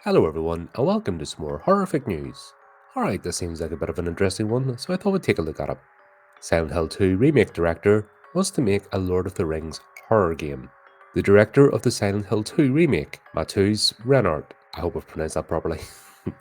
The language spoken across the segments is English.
Hello everyone, and welcome to some more horrific news. Alright, this seems like a bit of an interesting one, so I thought we'd take a look at it. Silent Hill 2 remake director wants to make a Lord of the Rings horror game. The director of the Silent Hill 2 remake, Mateusz Renart, I hope I've pronounced that properly,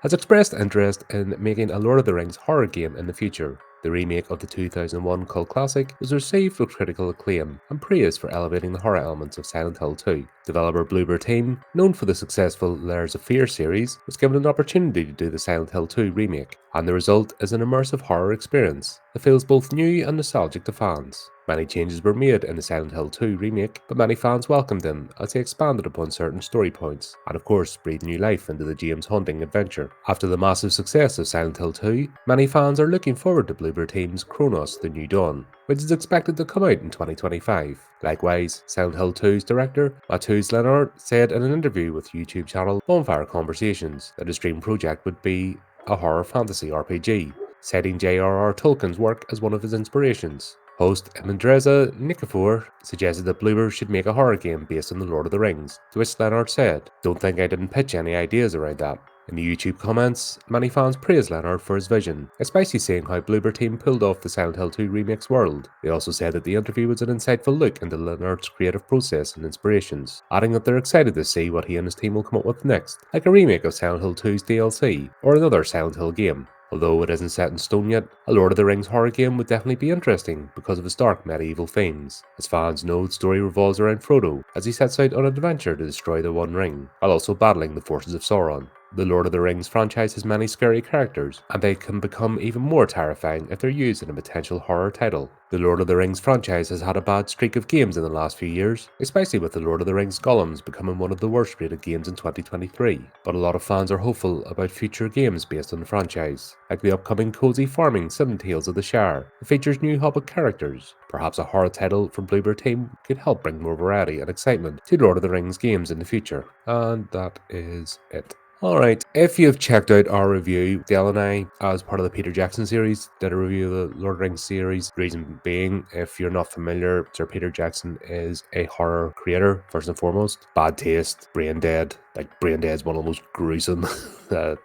has expressed interest in making a Lord of the Rings horror game in the future. The remake of the 2001 cult classic was received with critical acclaim and praise for elevating the horror elements of Silent Hill 2. Developer Bloober Team, known for the successful Layers of Fear series, was given an opportunity to do the Silent Hill 2 remake, and the result is an immersive horror experience that feels both new and nostalgic to fans. Many changes were made in the Silent Hill 2 remake, but many fans welcomed them as they expanded upon certain story points, and of course breathed new life into the James hunting adventure. After the massive success of Silent Hill 2, many fans are looking forward to Bloober Team's Kronos: The New Dawn, which is expected to come out in 2025. Likewise, Silent Hill 2's director, Mateusz Renart, said in an interview with YouTube channel Bonfire Conversations that his dream project would be a horror fantasy RPG, citing J.R.R. Tolkien's work as one of his inspirations. Host Mendreza Nikifor suggested that Bloober should make a horror game based on The Lord of the Rings, to which Leonard said, "Don't think I didn't pitch any ideas around that." In the YouTube comments, many fans praised Leonard for his vision, especially saying how Bloober Team pulled off the Silent Hill 2 remake's world. They also said that the interview was an insightful look into Leonard's creative process and inspirations, adding that they're excited to see what he and his team will come up with next, like a remake of Silent Hill 2's DLC, or another Silent Hill game. Although it isn't set in stone yet, a Lord of the Rings horror game would definitely be interesting because of its dark medieval themes. As fans know, the story revolves around Frodo as he sets out on an adventure to destroy the One Ring, while also battling the forces of Sauron. The Lord of the Rings franchise has many scary characters, and they can become even more terrifying if they're used in a potential horror title. The Lord of the Rings franchise has had a bad streak of games in the last few years, especially with the Lord of the Rings Golems becoming one of the worst rated games in 2023. But a lot of fans are hopeful about future games based on the franchise, like the upcoming cozy farming sim Tales of the Shire that features new Hobbit characters. Perhaps a horror title from Bloober Team could help bring more variety and excitement to Lord of the Rings games in the future. And that is it. Alright, if you've checked out our review, Dale and I, as part of the Peter Jackson series, did a review of the Lord of the Rings series. Reason being, if you're not familiar, Sir Peter Jackson is a horror creator, first and foremost. Bad Taste, Brain Dead. Like, Brain Dead is one of the most gruesome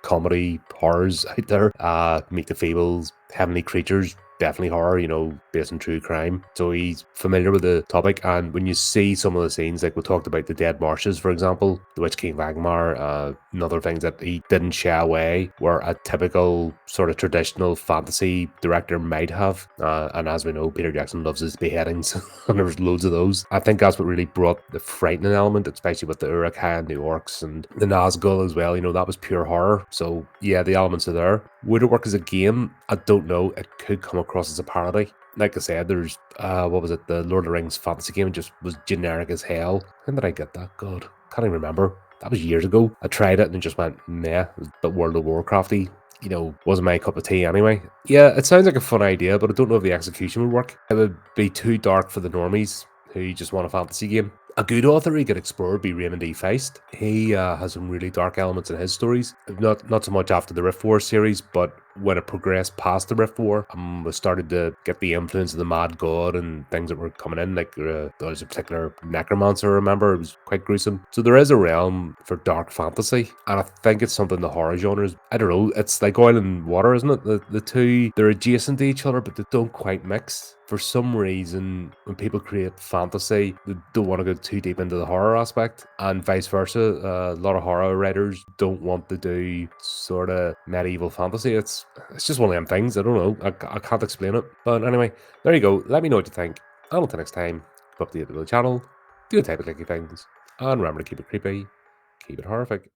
comedy horrors out there. Meet the Feebles, Heavenly Creatures, definitely horror, based on true crime. So he's familiar with the topic, and when you see some of the scenes, like we talked about the Dead Marshes, for example, the Witch King Vagmar, and other things that he didn't shy away, where a typical sort of traditional fantasy director might have. And as we know, Peter Jackson loves his beheadings, and there's loads of those. I think that's what really brought the frightening element, especially with the Uruk-hai and the orcs and the Nazgul as well. That was pure horror. So yeah, the elements are there. Would it work as a game? I don't know. It could come across as a parody. Like I said, there's what was it? The Lord of the Rings fantasy game just was generic as hell. When did I get that? God, can't even remember. That was years ago. I tried it and it just went meh. It was a bit World of Warcrafty. Wasn't my cup of tea anyway. Yeah, it sounds like a fun idea, but I don't know if the execution would work. It would be too dark for the normies who just want a fantasy game. A good author who could explore would be Raymond E. Feist. He has some really dark elements in his stories. Not so much after the Rift War series, but when it progressed past the Rift War, we started to get the influence of the Mad God and things that were coming in. Like there was a particular necromancer, I remember. It was quite gruesome. So there is a realm for dark fantasy, and I think it's something the horror genres, I don't know, it's like oil and water, isn't it? The two, they're adjacent to each other, but they don't quite mix. For some reason, when people create fantasy, they don't want to go too deep into the horror aspect, and vice versa. A lot of horror writers don't want to do sort of medieval fantasy. It's just one of them things. I don't know. I can't explain it. But anyway, there you go. Let me know what you think. And until next time, keep up to date with the channel, do the type of clicky things, and remember to keep it creepy, keep it horrific.